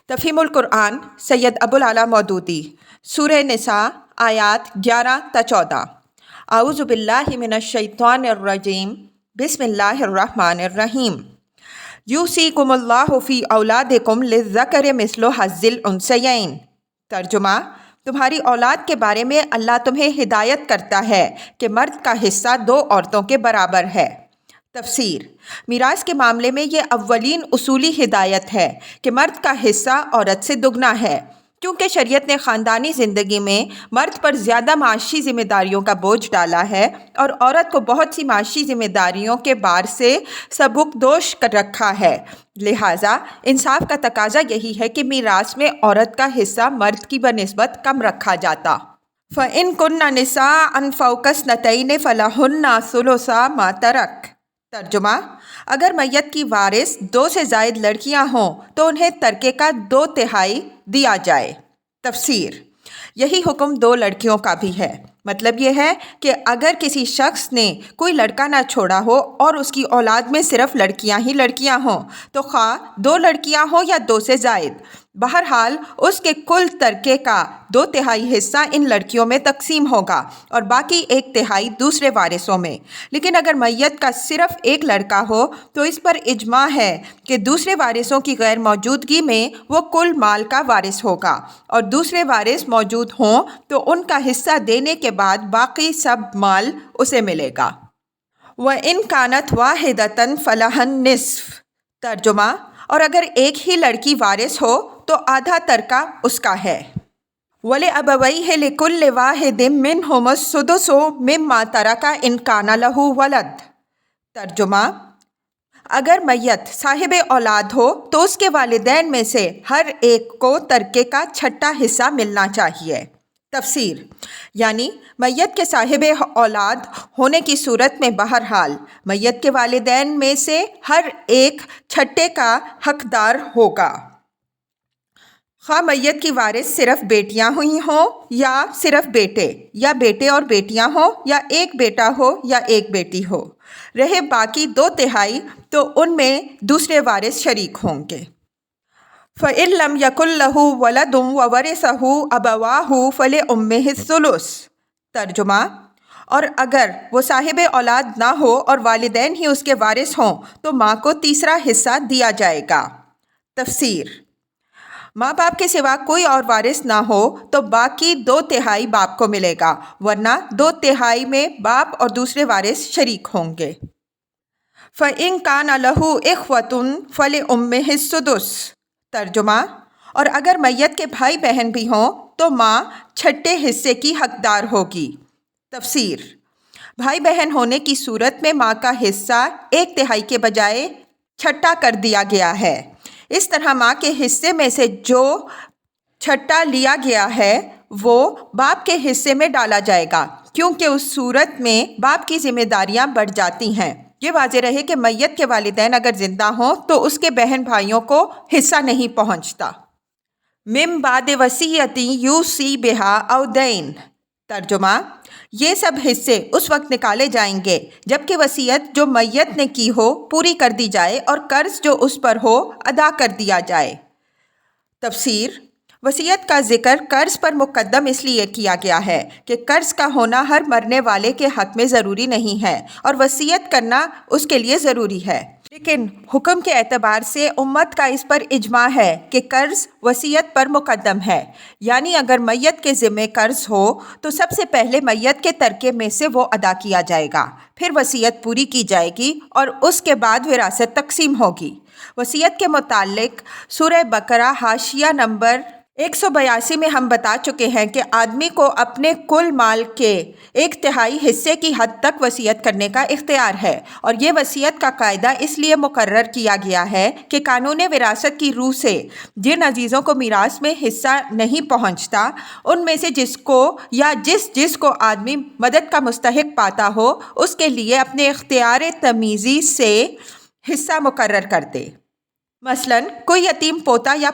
تفہیم القرآن سید ابوالعلا مودودی، سورہ نساء آیات 11 تا 14۔ اعوذ باللہ من الشیطان الرجیم، بسم اللہ الرحمن الرحیم۔ یوصیکم اللہ فی اولادکم للذکر مثل حظ الانثیین۔ ترجمہ: تمہاری اولاد کے بارے میں اللہ تمہیں ہدایت کرتا ہے کہ مرد کا حصہ دو عورتوں کے برابر ہے۔ تفسیر: میراث کے معاملے میں یہ اولین اصولی ہدایت ہے کہ مرد کا حصہ عورت سے دگنا ہے، کیونکہ شریعت نے خاندانی زندگی میں مرد پر زیادہ معاشی ذمہ داریوں کا بوجھ ڈالا ہے اور عورت کو بہت سی معاشی ذمہ داریوں کے بار سے سبکدوش کر رکھا ہے۔ لہٰذا انصاف کا تقاضا یہی ہے کہ میراث میں عورت کا حصہ مرد کی بنسبت کم رکھا جاتا۔ فَإِن كُنَّ نِسَاءً فَوْقَ اثْنَتَيْنِ فَلَهُنَّ ثُلُثَا مَا تَرَكَ۔ ترجمہ: اگر میت کی وارث دو سے زائد لڑکیاں ہوں تو انہیں ترکے کا 2/3 دیا جائے۔ تفسیر: یہی حکم دو لڑکیوں کا بھی ہے۔ مطلب یہ ہے کہ اگر کسی شخص نے کوئی لڑکا نہ چھوڑا ہو اور اس کی اولاد میں صرف لڑکیاں ہی لڑکیاں ہوں تو خواہ 2 لڑکیاں ہوں یا 2 سے زائد، بہرحال اس کے کل ترکے کا 2/3 حصہ ان لڑکیوں میں تقسیم ہوگا اور باقی 1/3 دوسرے وارثوں میں۔ لیکن اگر میت کا صرف ایک لڑکا ہو تو اس پر اجماع ہے کہ دوسرے وارثوں کی غیر موجودگی میں وہ کل مال کا وارث ہوگا، اور دوسرے وارث موجود ہوں تو ان کا حصہ دینے کے بعد باقی سب مال اسے ملے گا۔ وَإِن كَانَتْ وَاحِدَةً فَلَهَا النِّصْفُ۔ ترجمہ: اور اگر ایک ہی لڑکی وارث ہو تو آدھا ترکہ اس کا ہے۔ وَلِأَبَوَيْهِ لِكُلِّ وَاحِدٍ مِّنْهُمَا السُّدُسُ مِمَّا تَرَكَ إِن كَانَ لَهُ وَلَدٌ۔ ترجمہ: اگر میت صاحب اولاد ہو تو اس کے والدین میں سے ہر ایک کو ترکے کا 6واں حصہ ملنا چاہیے۔ تفسیر: یعنی میت کے صاحب اولاد ہونے کی صورت میں بہرحال میت کے والدین میں سے ہر ایک 6 کا حقدار ہوگا، خواہ میت کی وارث صرف بیٹیاں ہوئی ہوں یا صرف بیٹے، یا بیٹے اور بیٹیاں ہوں، یا ایک بیٹا ہو یا ایک بیٹی ہو۔ رہے باقی 2/3 تو ان میں دوسرے وارث شریک ہوں گے۔ فَإِن لَّمْ يَكُن لَّهُ وَلَدٌ وَوَرِثَهُ أَبَوَاهُ فَلِأُمِّهِ الثُّلُثُ۔ ترجمہ: اور اگر وہ صاحب اولاد نہ ہو اور والدین ہی اس کے وارث ہوں تو ماں کو تیسرا حصہ دیا جائے گا۔ تفسیر: ماں باپ کے سوا کوئی اور وارث نہ ہو تو باقی 2/3 باپ کو ملے گا، ورنہ 2/3 میں باپ اور دوسرے وارث شریک ہوں گے۔ فَإِن كَانَ لَهُ إِخْوَةٌ فَلِأُمِّهِ السُّدُسُ۔ ترجمہ: اور اگر میت کے بھائی بہن بھی ہوں تو ماں 6 حصے کی حقدار ہوگی۔ تفسیر: بھائی بہن ہونے کی صورت میں ماں کا حصہ 1/3 کے بجائے 6واں کر دیا گیا ہے۔ اس طرح ماں کے حصے میں سے جو 6واں لیا گیا ہے وہ باپ کے حصے میں ڈالا جائے گا، کیونکہ اس صورت میں باپ کی ذمہ داریاں بڑھ جاتی ہیں۔ یہ واضح رہے کہ میت کے والدین اگر زندہ ہوں تو اس کے بہن بھائیوں کو حصہ نہیں پہنچتا۔ مِن بَعْدِ وَصِیَّةٍ یُوصِی بِہَا أَوْ دَیْنٍ۔ ترجمہ: یہ سب حصے اس وقت نکالے جائیں گے جبکہ وصیت جو میت نے کی ہو پوری کر دی جائے اور قرض جو اس پر ہو ادا کر دیا جائے۔ تفسیر: وصیت کا ذکر قرض پر مقدم اس لیے کیا گیا ہے کہ قرض کا ہونا ہر مرنے والے کے حق میں ضروری نہیں ہے اور وصیت کرنا اس کے لیے ضروری ہے، لیکن حکم کے اعتبار سے امت کا اس پر اجماع ہے کہ قرض وصیت پر مقدم ہے۔ یعنی اگر میت کے ذمے قرض ہو تو سب سے پہلے میت کے ترکے میں سے وہ ادا کیا جائے گا، پھر وصیت پوری کی جائے گی اور اس کے بعد وراثت تقسیم ہوگی۔ وصیت کے متعلق سورہ بقرہ حاشیہ نمبر 182 میں ہم بتا چکے ہیں کہ آدمی کو اپنے کل مال کے 1/3 حصے کی حد تک وصیت کرنے کا اختیار ہے، اور یہ وصیت کا قاعدہ اس لیے مقرر کیا گیا ہے کہ قانون وراثت کی روح سے جن عزیزوں کو میراث میں حصہ نہیں پہنچتا ان میں سے جس کو یا جس کو آدمی مدد کا مستحق پاتا ہو اس کے لیے اپنے اختیار تمیزی سے حصہ مقرر کر دے۔ مثلاً کوئی یتیم پوتا یا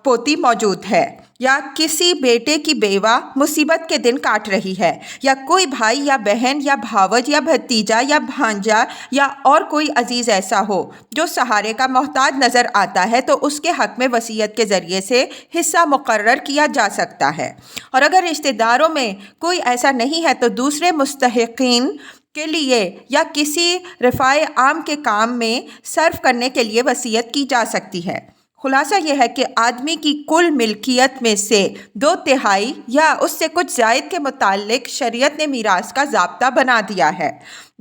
پوتی موجود ہے یا کسی بیٹے کی بیوہ مصیبت کے دن کاٹ رہی ہے، یا کوئی بھائی یا بہن یا بھاوج یا بھتیجا یا بھانجا یا اور کوئی عزیز ایسا ہو جو سہارے کا محتاج نظر آتا ہے، تو اس کے حق میں وصیت کے ذریعے سے حصہ مقرر کیا جا سکتا ہے۔ اور اگر رشتہ داروں میں کوئی ایسا نہیں ہے تو دوسرے مستحقین کے لیے یا کسی رفع عام کے کام میں صرف کرنے کے لیے وصیت کی جا سکتی ہے۔ خلاصہ یہ ہے کہ آدمی کی کل ملکیت میں سے 2/3 یا اس سے کچھ زائد کے متعلق شریعت نے میراث کا ضابطہ بنا دیا ہے،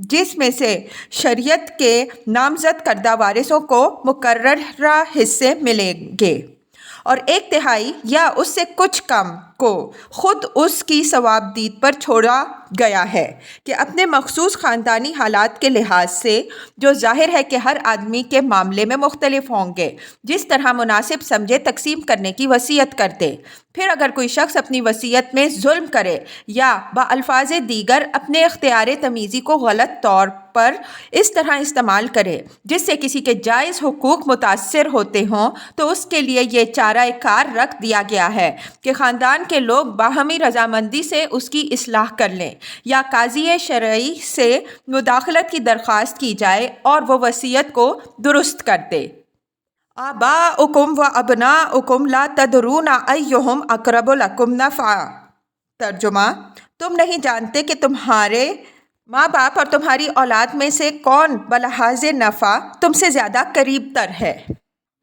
جس میں سے شریعت کے نامزد کردہ وارثوں کو مقررہ حصے ملیں گے، اور 1/3 یا اس سے کچھ کم کو خود اس کی ثوابدید پر چھوڑا گیا ہے کہ اپنے مخصوص خاندانی حالات کے لحاظ سے، جو ظاہر ہے کہ ہر آدمی کے معاملے میں مختلف ہوں گے، جس طرح مناسب سمجھے تقسیم کرنے کی وصیت کر دے۔ پھر اگر کوئی شخص اپنی وصیت میں ظلم کرے یا بألفاظ دیگر اپنے اختیار تمیزی کو غلط طور پر اس طرح استعمال کرے جس سے کسی کے جائز حقوق متاثر ہوتے ہوں، تو اس کے لیے یہ چارہ کار رکھ دیا گیا ہے کہ خاندان کے لوگ باہمی رضامندی سے اس کی اصلاح کر لیں، یا قاضی شرعی سے مداخلت کی درخواست کی جائے اور وہ وصیت کو درست کر دے۔ آباؤکم و ابناؤکم لا تدرون ایہم اقرب لکم نفعا۔ ترجمہ: تم نہیں جانتے کہ تمہارے ماں باپ اور تمہاری اولاد میں سے کون بلحاظ نفع تم سے زیادہ قریب تر ہے۔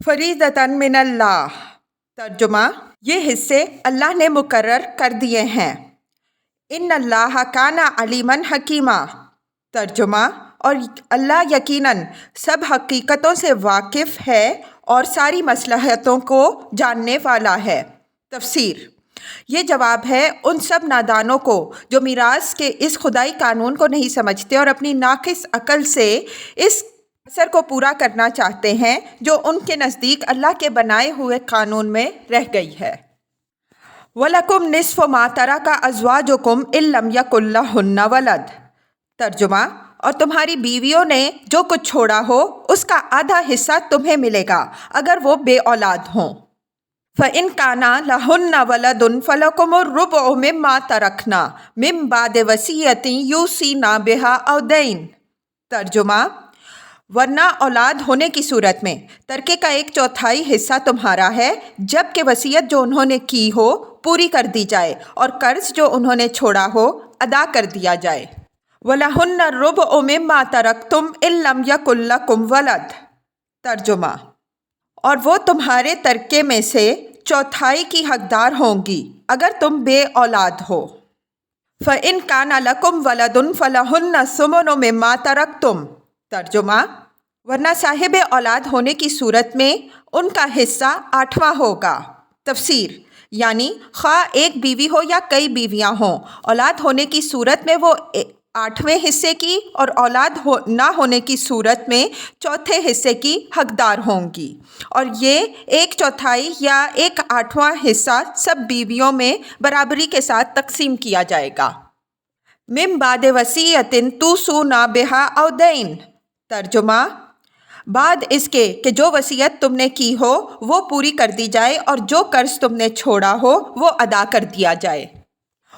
فریضۃ من اللہ۔ ترجمہ: یہ حصے اللہ نے مقرر کر دیے ہیں۔ ان اللہ کان علیما حکیما۔ ترجمہ: اور اللہ یقیناً سب حقیقتوں سے واقف ہے اور ساری مصلحتوں کو جاننے والا ہے۔ تفسیر: یہ جواب ہے ان سب نادانوں کو جو میراث کے اس خدائی قانون کو نہیں سمجھتے اور اپنی ناقص عقل سے اس اثر کو پورا کرنا چاہتے ہیں جو ان کے نزدیک اللہ کے بنائے ہوئے قانون میں رہ گئی ہے۔ وَلَكُمْ نِصْفُ مَا تَرَكَ أَزْوَاجُكُمْ إِن لَّمْ يَكُن لَّهُنَّ وَلَدٌ۔ ترجمہ: اور تمہاری بیویوں نے جو کچھ چھوڑا ہو اس کا آدھا حصہ تمہیں ملے گا اگر وہ بے اولاد ہوں۔ فَإِن كَانَ لَهُنَّ وَلَدٌ فَلَكُمُ الرُّبُعُ مِمَّا تَرَكْنَ مِن بَعْدِ وَصِيَّةٍ يُوصِينَ بِهَا أَوْ دَيْنٍ۔ ترجمہ: ورنہ اولاد ہونے کی صورت میں ترکے کا 1/4 حصہ تمہارا ہے، جب کہ وصیت جو انہوں نے کی ہو پوری کر دی جائے اور قرض جو انہوں نے چھوڑا ہو ادا کر دیا جائے۔ وَلَهُنَّ الرُّبُعُ مِمَّا تَرَكْتُمْ إِن لَّمْ يَكُن لَّكُمْ وَلَدٌ۔ ترجمہ: اور وہ تمہارے ترکے میں سے 1/4 کی حقدار ہوں گی اگر تم بے اولاد ہو۔ فَإِن كَانَ لَكُمْ وَلَدٌ فَلَهُنَّ الثُّمُنُ مِمَّا تَرَكْتُمْ۔ ترجمہ: ورنہ صاحب اولاد ہونے کی صورت میں ان کا حصہ 8واں ہوگا۔ تفسیر: یعنی خواہ ایک بیوی ہو یا کئی بیویاں ہوں، اولاد ہونے کی صورت میں وہ 8ویں حصے کی اور اولاد نہ ہونے کی صورت میں 4تھے حصے کی حقدار ہوں گی، اور یہ 1/4 یا 1/8واں حصہ سب بیویوں میں برابری کے ساتھ تقسیم کیا جائے گا۔ من بعد وصیۃ توصون بہا او دین۔ ترجمہ: بعد اس کے کہ جو وصیت تم نے کی ہو وہ پوری کر دی جائے اور جو قرض تم نے چھوڑا ہو وہ ادا کر دیا جائے۔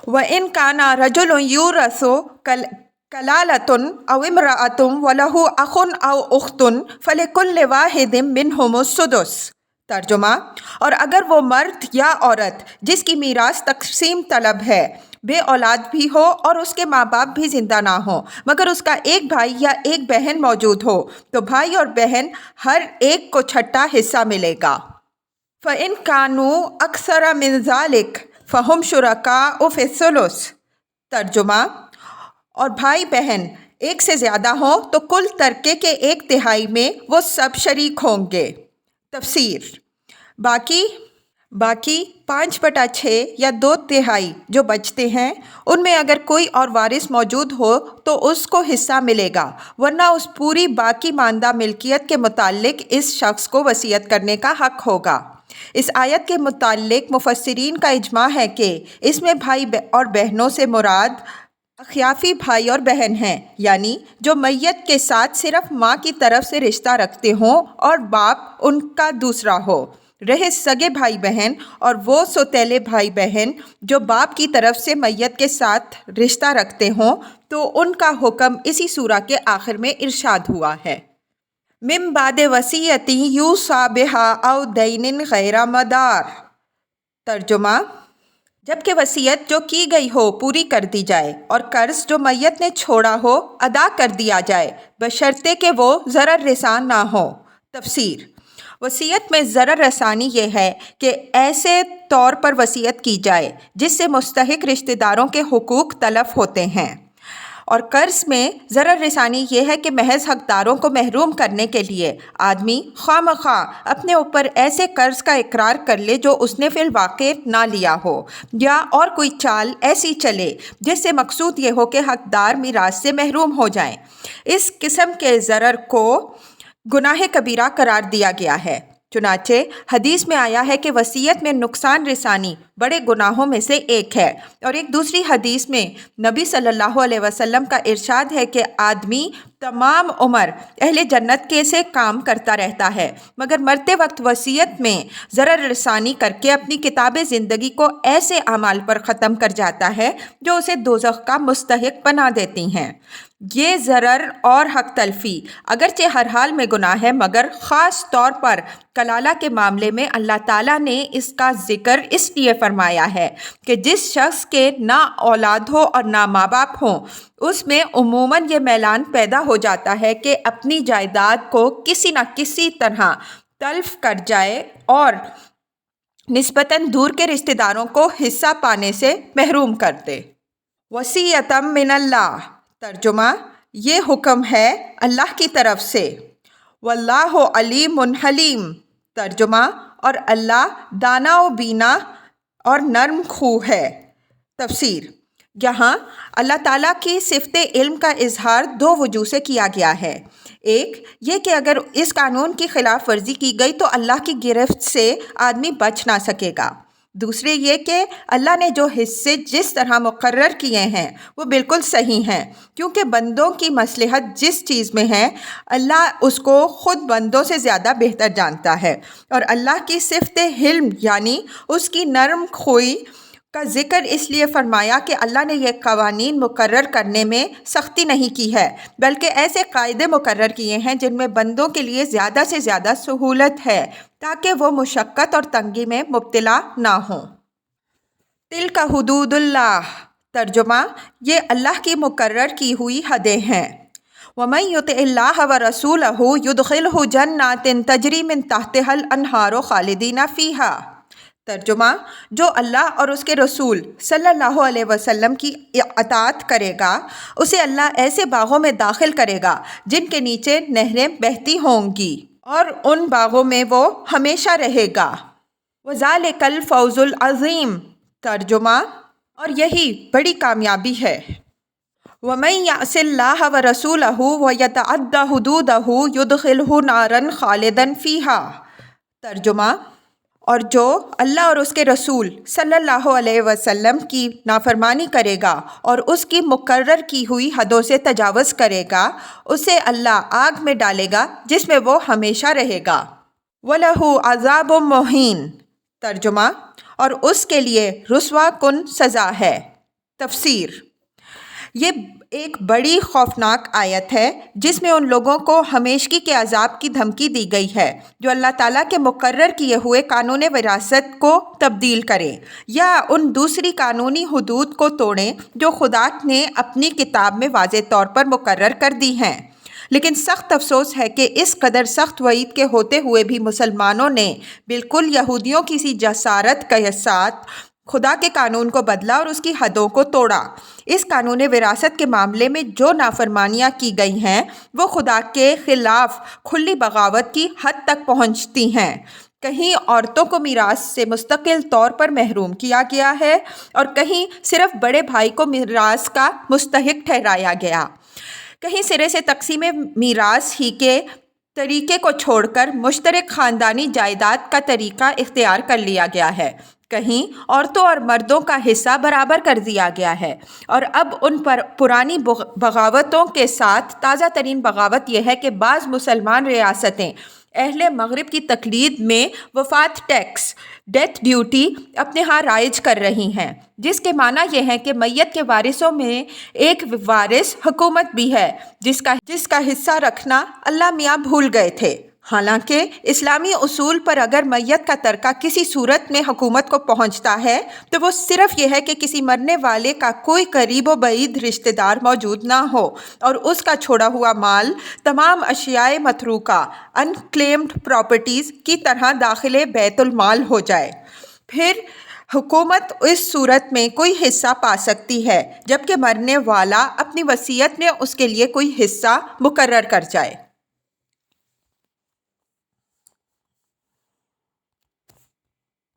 وَإِن كَانَ رَجُلٌ يُورَثُ كَلَالَةٌ أَوْ امْرَأَةٌ وَلَهُ أَخٌ أَوْ أُخْتٌ فَلِكُلِّ وَاحِدٍ مِّنْهُمُ السُّدُسُ۔ ترجمہ: اور اگر وہ مرد یا عورت جس کی میراث تقسیم طلب ہے بے اولاد بھی ہو اور اس کے ماں باپ بھی زندہ نہ ہوں مگر اس کا ایک بھائی یا ایک بہن موجود ہو، تو بھائی اور بہن ہر ایک کو 6واں حصہ ملے گا۔ فَإِن كَانُوا أَكْثَرَ مِن ذَلِكَ فَهُمْ شُرَكَاءُ فِي الثُّلُثِ۔ ترجمہ: اور بھائی بہن ایک سے زیادہ ہوں تو کل ترکے کے 1/3 میں وہ سب شریک ہوں گے۔ تفسیر: باقی 5/6 یا 2/3 جو بچتے ہیں ان میں اگر کوئی اور وارث موجود ہو تو اس کو حصہ ملے گا، ورنہ اس پوری باقی ماندہ ملکیت کے متعلق اس شخص کو وصیت کرنے کا حق ہوگا۔ اس آیت کے متعلق مفسرین کا اجماع ہے کہ اس میں بھائی اور بہنوں سے مراد اخیافی بھائی اور بہن ہیں، یعنی جو میت کے ساتھ صرف ماں کی طرف سے رشتہ رکھتے ہوں اور باپ ان کا دوسرا ہو۔ رہے سگے بھائی بہن اور وہ سوتیلے بھائی بہن جو باپ کی طرف سے میت کے ساتھ رشتہ رکھتے ہوں تو ان کا حکم اسی سورہ کے آخر میں ارشاد ہوا ہے۔ من بعد وصیۃ یوصی بہا او دین غیر مدار۔ ترجمہ: جبکہ وصیت جو کی گئی ہو پوری کر دی جائے اور قرض جو میت نے چھوڑا ہو ادا کر دیا جائے بشرطے کہ وہ ضرر رساں نہ ہو۔ تفسیر: وصیت میں ضرر رسانی یہ ہے کہ ایسے طور پر وصیت کی جائے جس سے مستحق رشتہ داروں کے حقوق تلف ہوتے ہیں، اور قرض میں ضرر رسانی یہ ہے کہ محض حقداروں کو محروم کرنے کے لیے آدمی خواہ مخواہ اپنے اوپر ایسے قرض کا اقرار کر لے جو اس نے فی الواقع نہ لیا ہو، یا اور کوئی چال ایسی چلے جس سے مقصود یہ ہو کہ حقدار میراث سے محروم ہو جائیں۔ اس قسم کے ضرر کو گناہ کبیرہ قرار دیا گیا ہے۔ چنانچہ حدیث میں آیا ہے کہ وصیت میں نقصان رسانی بڑے گناہوں میں سے ایک ہے، اور ایک دوسری حدیث میں نبی صلی اللہ علیہ وسلم کا ارشاد ہے کہ آدمی تمام عمر اہل جنت کے سے کام کرتا رہتا ہے مگر مرتے وقت وصیت میں ضرر رسانی کر کے اپنی کتاب زندگی کو ایسے اعمال پر ختم کر جاتا ہے جو اسے دوزخ کا مستحق بنا دیتی ہیں۔ یہ ضرر اور حق تلفی اگرچہ ہر حال میں گناہ ہے، مگر خاص طور پر کلالہ کے معاملے میں اللہ تعالیٰ نے اس کا ذکر اس لیے فرمایا ہے کہ جس شخص کے نہ اولاد ہو اور نہ ماں باپ ہوں، اس میں عموماً یہ میلان پیدا ہو جاتا ہے کہ اپنی جائیداد کو کسی نہ کسی طرح تلف کر جائے اور نسبتاً دور کے رشتہ داروں کو حصہ پانے سے محروم کر دے۔ وصیۃً من اللہ۔ ترجمہ: یہ حکم ہے اللہ کی طرف سے۔ واللہ علیم حلیم۔ ترجمہ: اور اللہ دانا و بینا اور نرم خو ہے۔ تفسیر: یہاں اللہ تعالیٰ کی صفت علم کا اظہار دو وجوہ سے کیا گیا ہے۔ ایک یہ کہ اگر اس قانون کی خلاف ورزی کی گئی تو اللہ کی گرفت سے آدمی بچ نہ سکے گا۔ دوسرے یہ کہ اللہ نے جو حصے جس طرح مقرر کیے ہیں وہ بالکل صحیح ہیں، کیونکہ بندوں کی مصلحت جس چیز میں ہے اللہ اس کو خود بندوں سے زیادہ بہتر جانتا ہے، اور اللہ کی صفت حلم یعنی اس کی نرم خوئی کا ذکر اس لیے فرمایا کہ اللہ نے یہ قوانین مقرر کرنے میں سختی نہیں کی ہے، بلکہ ایسے قاعدے مقرر کیے ہیں جن میں بندوں کے لیے زیادہ سے زیادہ سہولت ہے تاکہ وہ مشقت اور تنگی میں مبتلا نہ ہوں۔ تلک حدود اللہ۔ ترجمہ: یہ اللہ کی مقرر کی ہوئی حدیں ہیں۔ وَمَن يُطِعِ اللَّهَ وَرَسُولَهُ يُدْخِلْهُ جَنَّاتٍ تَجْرِی مِن تَحْتِهَا الْأَنْہَارُ خَالِدِینَ فِیہَا۔ ترجمہ: جو اللہ اور اس کے رسول صلی اللہ علیہ وسلم کی اطاعت کرے گا اسے اللہ ایسے باغوں میں داخل کرے گا جن کے نیچے نہریں بہتی ہوں گی، اور ان باغوں میں وہ ہمیشہ رہے گا۔ وَذَلِکَ الْفَوْزُ الْعَظِیمُ۔ ترجمہ: اور یہی بڑی کامیابی ہے۔ وَمَن یعص اللَّهَ وَرَسُولَهُ وَیَتَعَدَّ حُدُودَهُ یُدْخِلْهُ نَارًا خَالِدًا فِیہَا۔ ترجمہ: اور جو اللہ اور اس کے رسول صلی اللہ علیہ وسلم کی نافرمانی کرے گا اور اس کی مقرر کی ہوئی حدوں سے تجاوز کرے گا اسے اللہ آگ میں ڈالے گا جس میں وہ ہمیشہ رہے گا۔ وَلَهُ عَذَابٌ مُہِینٌ۔ ترجمہ: اور اس کے لیے رسوا کن سزا ہے۔ تفسیر: یہ ایک بڑی خوفناک آیت ہے جس میں ان لوگوں کو ہمیشگی کے عذاب کی دھمکی دی گئی ہے جو اللہ تعالیٰ کے مقرر کیے ہوئے قانون وراثت کو تبدیل کریں یا ان دوسری قانونی حدود کو توڑیں جو خدا نے اپنی کتاب میں واضح طور پر مقرر کر دی ہیں۔ لیکن سخت افسوس ہے کہ اس قدر سخت وعید کے ہوتے ہوئے بھی مسلمانوں نے بالکل یہودیوں کی سی جسارت کے ساتھ خدا کے قانون کو بدلا اور اس کی حدوں کو توڑا۔ اس قانون وراثت کے معاملے میں جو نافرمانیاں کی گئی ہیں وہ خدا کے خلاف کھلی بغاوت کی حد تک پہنچتی ہیں۔ کہیں عورتوں کو میراث سے مستقل طور پر محروم کیا گیا ہے اور کہیں صرف بڑے بھائی کو میراث کا مستحق ٹھہرایا گیا۔ کہیں سرے سے تقسیم میراث ہی کے طریقے کو چھوڑ کر مشترک خاندانی جائیداد کا طریقہ اختیار کر لیا گیا ہے۔ کہیں عورتوں اور مردوں کا حصہ برابر کر دیا گیا ہے، اور اب ان پر پرانی بغاوتوں کے ساتھ تازہ ترین بغاوت یہ ہے کہ بعض مسلمان ریاستیں اہل مغرب کی تقلید میں وفات ٹیکس، ڈیتھ ڈیوٹی اپنے ہاں رائج کر رہی ہیں، جس کے معنی یہ ہے کہ میت کے وارثوں میں ایک وارث حکومت بھی ہے جس کا حصہ رکھنا اللہ میاں بھول گئے تھے۔ حالانکہ اسلامی اصول پر اگر میت کا ترکہ کسی صورت میں حکومت کو پہنچتا ہے تو وہ صرف یہ ہے کہ کسی مرنے والے کا کوئی قریب و بعید رشتہ دار موجود نہ ہو اور اس کا چھوڑا ہوا مال تمام اشیاء متروکہ انکلیمڈ پراپرٹیز کی طرح داخل بیت المال ہو جائے۔ پھر حکومت اس صورت میں کوئی حصہ پا سکتی ہے جبکہ مرنے والا اپنی وصیت میں اس کے لیے کوئی حصہ مقرر کر جائے۔